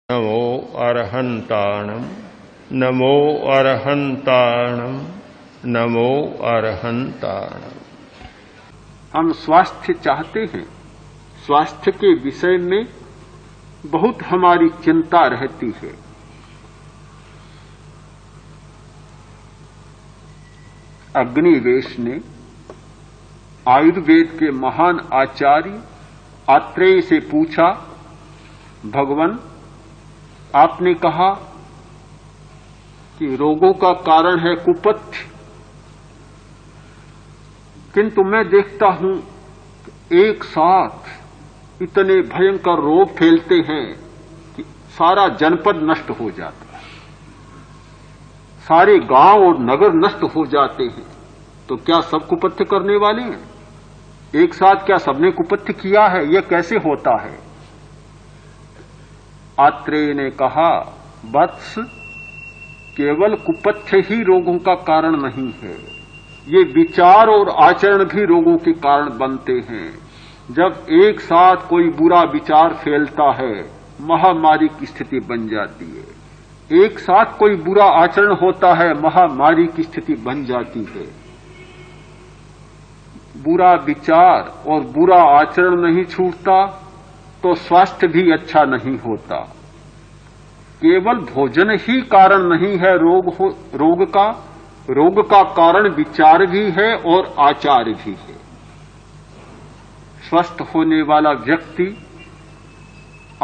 नमो अरहन्ताणं नमो अरहन्ताणं नमो अरहन्ताणं। हम स्वास्थ्य चाहते हैं। स्वास्थ्य के विषय में बहुत हमारी चिंता रहती है। अग्निवेश ने आयुर्वेद के महान आचार्य आत्रेय से पूछा, भगवान आपने कहा कि रोगों का कारण है कुपथ्य, किंतु मैं देखता हूं एक साथ इतने भयंकर रोग फैलते हैं कि सारा जनपद नष्ट हो जाता है, सारे गांव और नगर नष्ट हो जाते हैं। तो क्या सब कुपथ्य करने वाले हैं? एक साथ क्या सबने कुपथ्य किया है? यह कैसे होता है? आत्रेय ने कहा, वत्स, केवल कुपथ्य ही रोगों का कारण नहीं है, ये विचार और आचरण भी रोगों के कारण बनते हैं। जब एक साथ कोई बुरा विचार फैलता है, महामारी की स्थिति बन जाती है। एक साथ कोई बुरा आचरण होता है, महामारी की स्थिति बन जाती है। बुरा विचार और बुरा आचरण नहीं छूटता तो स्वास्थ्य भी अच्छा नहीं होता। केवल भोजन ही कारण नहीं है रोग का कारण विचार भी है और आचार भी है। स्वस्थ होने वाला व्यक्ति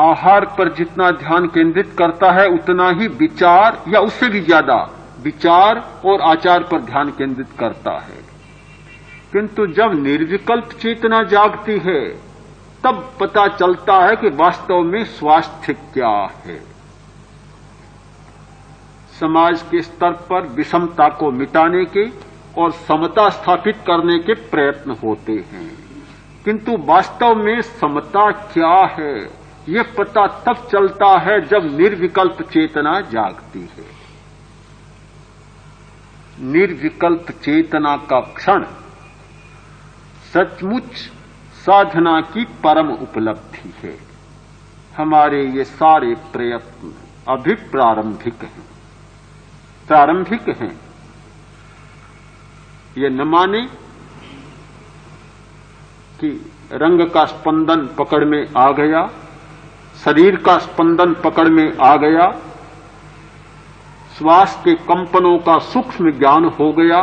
आहार पर जितना ध्यान केंद्रित करता है, उतना ही विचार या उससे भी ज्यादा विचार और आचार पर ध्यान केंद्रित करता है। किंतु जब निर्विकल्प चेतना जागती है, तब पता चलता है कि वास्तव में स्वास्थ्य क्या है। समाज के स्तर पर विषमता को मिटाने के और समता स्थापित करने के प्रयत्न होते हैं, किंतु वास्तव में समता क्या है, यह पता तब चलता है जब निर्विकल्प चेतना जागती है। निर्विकल्प चेतना का क्षण सचमुच साधना की परम उपलब्धि है। हमारे ये सारे प्रयत्न अभी प्रारंभिक हैं। ये न माने कि रंग का स्पंदन पकड़ में आ गया, शरीर का स्पंदन पकड़ में आ गया, श्वास के कंपनों का सूक्ष्म ज्ञान हो गया,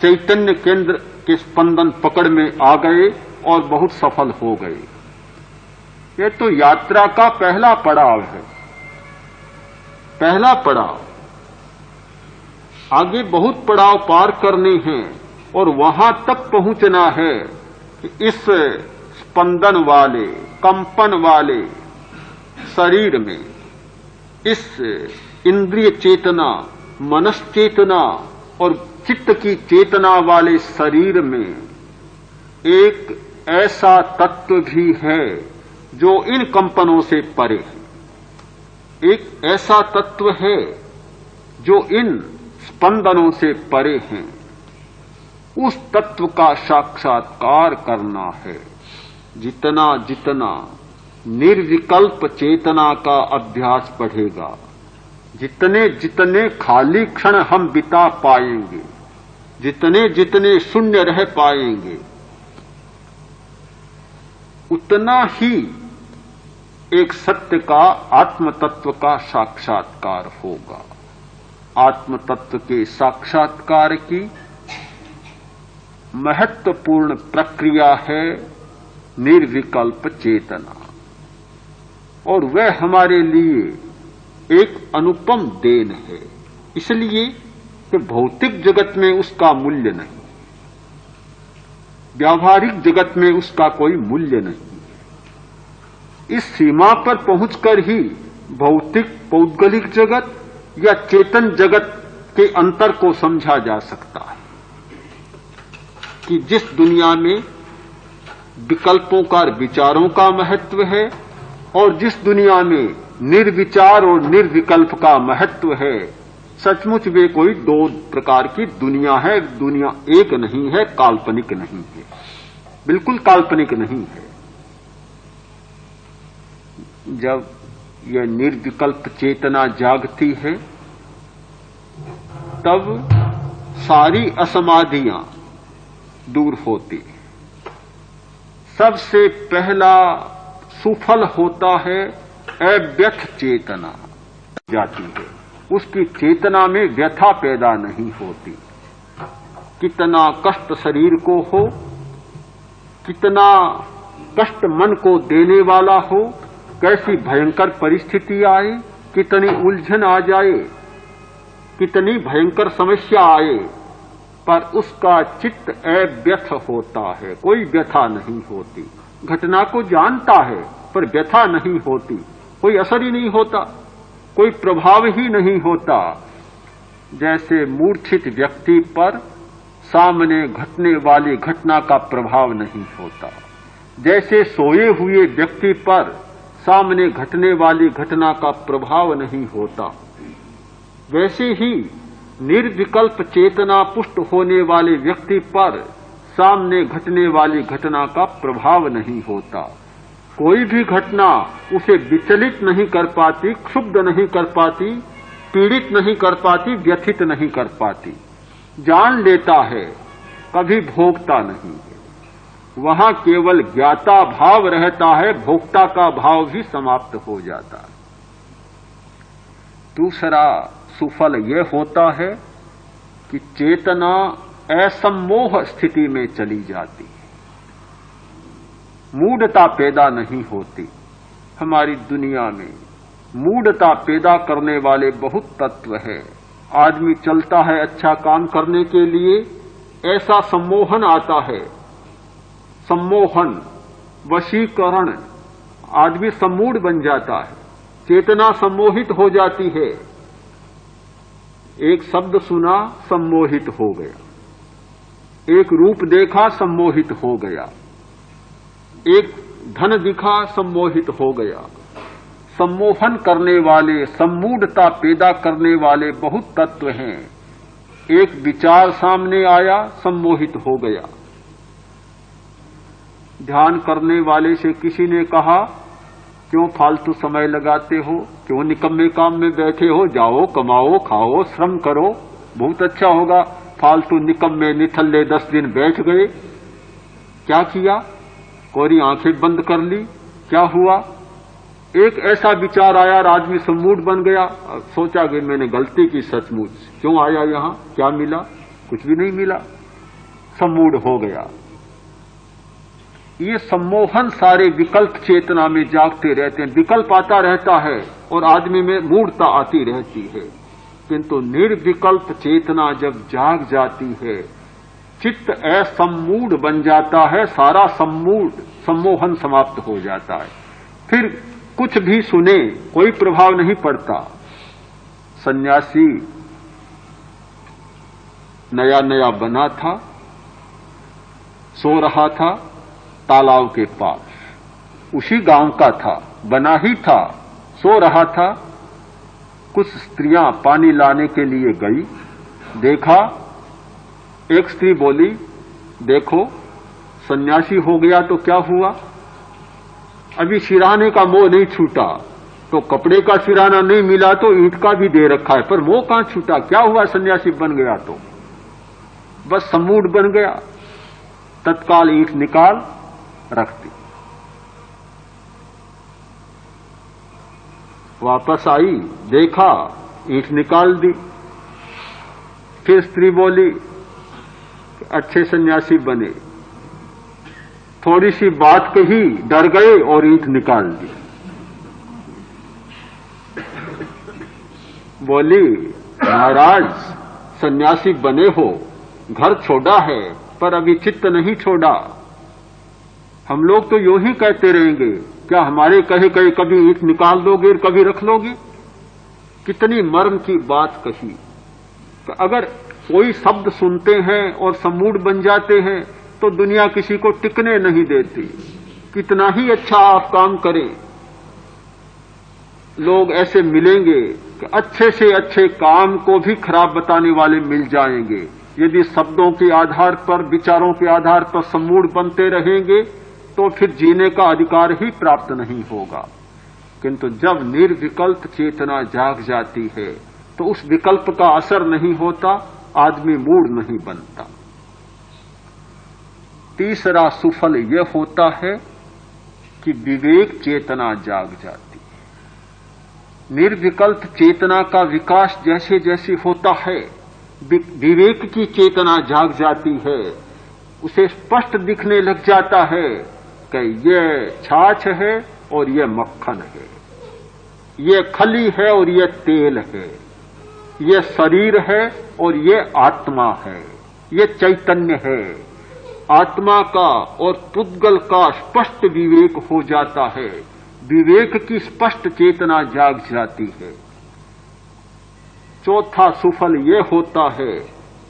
चैतन्य केंद्र के स्पंदन पकड़ में आ गए और बहुत सफल हो गए। यह तो यात्रा का पहला पड़ाव है। पहला पड़ाव, आगे बहुत पड़ाव पार करने हैं और वहां तक पहुंचना है कि इस स्पंदन वाले, कंपन वाले शरीर में, इस इंद्रिय चेतना, मनस चेतना और चित्त की चेतना वाले शरीर में एक ऐसा तत्व भी है जो इन कंपनों से परे है। एक ऐसा तत्व है जो इन स्पंदनों से परे हैं। उस तत्व का साक्षात्कार करना है। जितना जितना निर्विकल्प चेतना का अभ्यास बढ़ेगा, जितने जितने खाली क्षण हम बिता पाएंगे, जितने जितने शून्य रह पाएंगे, उतना ही एक सत्य का, आत्म तत्व का साक्षात्कार होगा। आत्म तत्व के साक्षात्कार की महत्वपूर्ण प्रक्रिया है निर्विकल्प चेतना, और वह हमारे लिए एक अनुपम देन है। इसलिए कि भौतिक जगत में उसका मूल्य नहीं, व्यावहारिक जगत में उसका कोई मूल्य नहीं। इस सीमा पर पहुंचकर ही भौतिक पौद्गलिक जगत या चेतन जगत के अंतर को समझा जा सकता है कि जिस दुनिया में विकल्पों का, विचारों का महत्व है और जिस दुनिया में निर्विचार और निर्विकल्प का महत्व है, सचमुच वे कोई दो प्रकार की दुनिया है। दुनिया एक नहीं है, काल्पनिक नहीं है, बिल्कुल काल्पनिक नहीं है। जब यह निर्विकल्प चेतना जागती है तब सारी असमाधियां दूर होती। सबसे पहला सुफल होता है अव्यथ चेतना जाती है, उसकी चेतना में व्यथा पैदा नहीं होती। कितना कष्ट शरीर को हो, कितना कष्ट मन को देने वाला हो, कैसी भयंकर परिस्थिति आए, कितनी उलझन आ जाए, कितनी भयंकर समस्या आए, पर उसका चित्त अव्यथ होता है, कोई व्यथा नहीं होती। घटना को जानता है पर व्यथा नहीं होती, कोई असर ही नहीं होता, कोई प्रभाव ही नहीं होता। जैसे मूर्छित व्यक्ति पर सामने घटने वाली घटना का प्रभाव नहीं होता, जैसे सोए हुए व्यक्ति पर सामने घटने वाली घटना का प्रभाव नहीं होता, वैसे ही निर्विकल्प चेतना पुष्ट होने वाले व्यक्ति पर सामने घटने वाली घटना का प्रभाव नहीं होता। कोई भी घटना उसे विचलित नहीं कर पाती, क्षुब्ध नहीं कर पाती, पीड़ित नहीं कर पाती, व्यथित नहीं कर पाती। जान लेता है, कभी भोगता नहीं है। वहां केवल ज्ञाता भाव रहता है, भोक्ता का भाव भी समाप्त हो जाता है। दूसरा सुफल यह होता है कि चेतना असम्मोह स्थिति में चली जाती है, मूढ़ता पैदा नहीं होती। हमारी दुनिया में मूढ़ता पैदा करने वाले बहुत तत्व है। आदमी चलता है अच्छा काम करने के लिए, ऐसा सम्मोहन आता है, सम्मोहन, वशीकरण, आदमी सम्मूढ़ बन जाता है, चेतना सम्मोहित हो जाती है। एक शब्द सुना, सम्मोहित हो गया, एक रूप देखा, सम्मोहित हो गया, एक धन दिखा, सम्मोहित हो गया। सम्मोहन करने वाले, सम्मूढ़ता पैदा करने वाले बहुत तत्व हैं। एक विचार सामने आया, सम्मोहित हो गया। ध्यान करने वाले से किसी ने कहा, क्यों फालतू समय लगाते हो, क्यों निकम्मे काम में बैठे हो, जाओ कमाओ खाओ श्रम करो, बहुत अच्छा होगा। फालतू निकम्मे निठल्ले 10 दिन बैठ गए। क्या किया? कोरी आंखें बंद कर ली। क्या हुआ? एक ऐसा विचार आया, आदमी सम्मूढ़ बन गया। सोचा कि मैंने गलती की, सचमुच क्यों आया यहां, क्या मिला? कुछ भी नहीं मिला, सम्मूढ़ हो गया। ये सम्मोहन सारे विकल्प चेतना में जागते रहते हैं, विकल्प आता रहता है और आदमी में मूढ़ता आती रहती है। किंतु निर्विकल्प चेतना जब जाग जाती है, चित्त असम्मूढ़ बन जाता है, सारा सम्मोहन समाप्त हो जाता है। फिर कुछ भी सुने कोई प्रभाव नहीं पड़ता। सन्यासी नया नया बना था, सो रहा था तालाब के पास, उसी गांव का था, बना ही था, सो रहा था। कुछ स्त्रियां पानी लाने के लिए गई, देखा, एक स्त्री बोली, देखो सन्यासी हो गया तो क्या हुआ, अभी सिराने का मोह नहीं छूटा, तो कपड़े का सिराना नहीं मिला तो ईंट का भी दे रखा है, पर मोह कहां छूटा, क्या हुआ सन्यासी बन गया तो बस सम्मूढ़ बन गया। तत्काल ईंट निकाल रख दी। वापस आई, देखा, ईंट निकाल दी। फिर स्त्री बोली, अच्छे सन्यासी बने, थोड़ी सी बात कही, डर गए और ईंट निकाल दी। बोली, महाराज सन्यासी बने हो, घर छोड़ा है पर अभी चित्त नहीं छोड़ा। हम लोग तो यूं ही कहते रहेंगे, क्या हमारे कहे कहे कभी ईंट निकाल दोगे और कभी रख लोगे? कितनी मर्म की बात कही। तो अगर कोई शब्द सुनते हैं और सम्मूढ़ बन जाते हैं तो दुनिया किसी को टिकने नहीं देती। कितना ही अच्छा आप काम करें, लोग ऐसे मिलेंगे कि अच्छे से अच्छे काम को भी खराब बताने वाले मिल जाएंगे। यदि शब्दों के आधार पर, विचारों के आधार पर सम्मूढ़ बनते रहेंगे तो फिर जीने का अधिकार ही प्राप्त नहीं होगा। किंतु जब निर्विकल्प चेतना जाग जाती है तो उस विकल्प का असर नहीं होता, आदमी मूढ़ नहीं बनता। तीसरा सुफल यह होता है कि विवेक चेतना जाग जाती है। निर्विकल्प चेतना का विकास जैसे जैसे होता है, विवेक की चेतना जाग जाती है, उसे स्पष्ट दिखने लग जाता है कि यह छाछ है और यह मक्खन है, यह खली है और यह तेल है, यह शरीर है और यह आत्मा है, यह चैतन्य है। आत्मा का और पुद्गल का स्पष्ट विवेक हो जाता है, विवेक की स्पष्ट चेतना जाग जाती है। चौथा सुफल यह होता है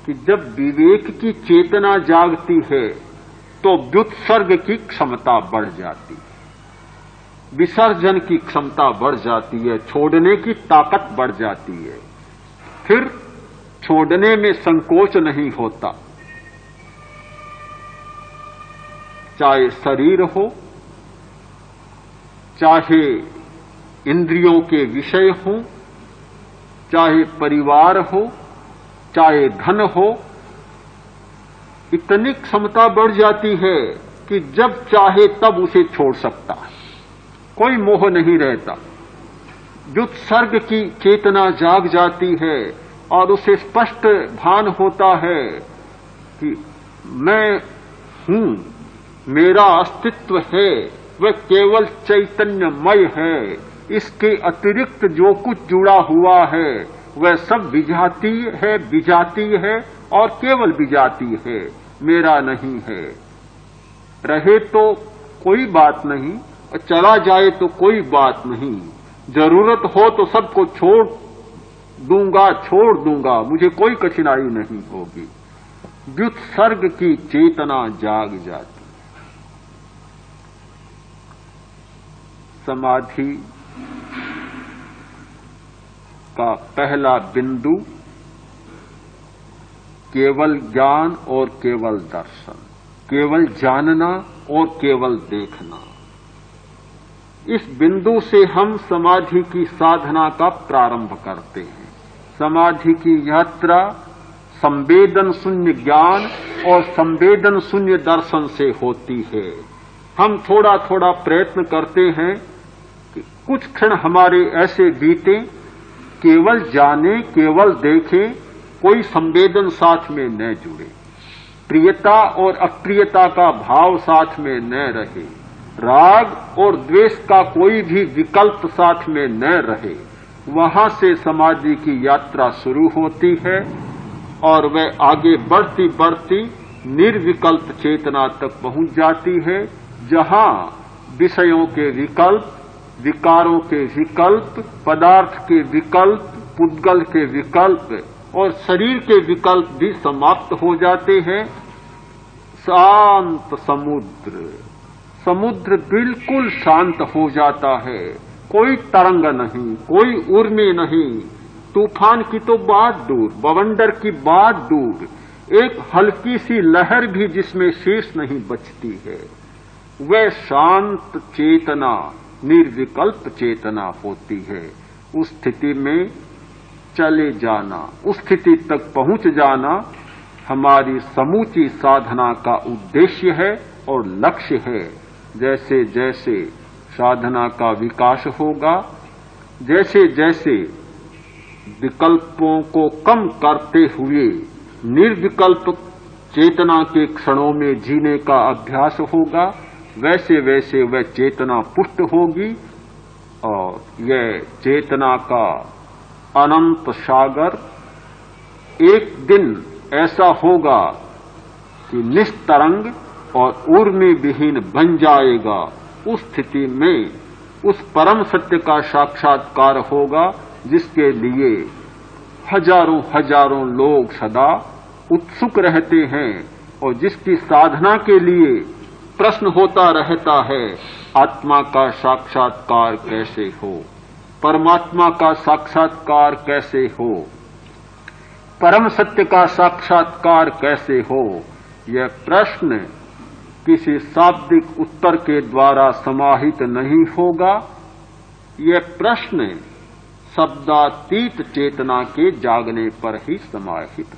कि जब विवेक की चेतना जागती है तो व्युत्सर्ग की क्षमता बढ़ जाती है, विसर्जन की क्षमता बढ़ जाती है, छोड़ने की ताकत बढ़ जाती है। फिर छोड़ने में संकोच नहीं होता, चाहे शरीर हो, चाहे इंद्रियों के विषय हो, चाहे परिवार हो, चाहे धन हो, इतनी क्षमता बढ़ जाती है कि जब चाहे तब उसे छोड़ सकता है, कोई मोह नहीं रहता। व्युत्सर्ग की चेतना जाग जाती है और उसे स्पष्ट भान होता है कि मैं हूं, मेरा अस्तित्व है, वह केवल चैतन्यमय है, इसके अतिरिक्त जो कुछ जुड़ा हुआ है वह सब विजातीय है, विजातीय है और केवल विजातीय है, मेरा नहीं है। रहे तो कोई बात नहीं और चला जाए तो कोई बात नहीं, जरूरत हो तो सबको छोड़ दूंगा, मुझे कोई कठिनाई नहीं होगी। व्युत्सर्ग की चेतना जाग जाती। समाधि का पहला बिंदु केवल ज्ञान और केवल दर्शन, केवल जानना और केवल देखना। इस बिंदु से हम समाधि की साधना का प्रारंभ करते हैं। समाधि की यात्रा संवेदन शून्य ज्ञान और संवेदन शून्य दर्शन से होती है। हम थोड़ा थोड़ा प्रयत्न करते हैं कि कुछ क्षण हमारे ऐसे बीते, केवल जाने, केवल देखें, कोई संवेदन साथ में न जुड़े, प्रियता और अप्रियता का भाव साथ में न रहे, राग और द्वेष का कोई भी विकल्प साथ में न रहे। वहां से समाधि की यात्रा शुरू होती है और वह आगे बढ़ती बढ़ती निर्विकल्प चेतना तक पहुंच जाती है, जहां विषयों के विकल्प, विकारों के विकल्प, पदार्थ के विकल्प, पुद्गल के विकल्प और शरीर के विकल्प भी समाप्त हो जाते हैं। शांत समुद्र बिल्कुल शांत हो जाता है, कोई तरंग नहीं, कोई उर्मी नहीं, तूफान की तो बात दूर, बवंडर की बात दूर, एक हल्की सी लहर भी जिसमें शेष नहीं बचती है। वह शांत चेतना, निर्विकल्प चेतना होती है। उस स्थिति में चले जाना, उस स्थिति तक पहुंच जाना हमारी समूची साधना का उद्देश्य है और लक्ष्य है। जैसे जैसे साधना का विकास होगा, जैसे जैसे विकल्पों को कम करते हुए निर्विकल्प चेतना के क्षणों में जीने का अभ्यास होगा, वैसे वैसे वह चेतना पुष्ट होगी और यह चेतना का अनंत सागर एक दिन ऐसा होगा कि निस्तरंग और ऊर्मी विहीन बन जाएगा। उस स्थिति में उस परम सत्य का साक्षात्कार होगा जिसके लिए हजारों हजारों लोग सदा उत्सुक रहते हैं और जिसकी साधना के लिए प्रश्न होता रहता है, आत्मा का साक्षात्कार कैसे हो, परमात्मा का साक्षात्कार कैसे हो, परम सत्य का साक्षात्कार कैसे हो। यह प्रश्न किसी शाब्दिक उत्तर के द्वारा समाहित नहीं होगा, ये प्रश्न शब्दातीत चेतना के जागने पर ही समाहित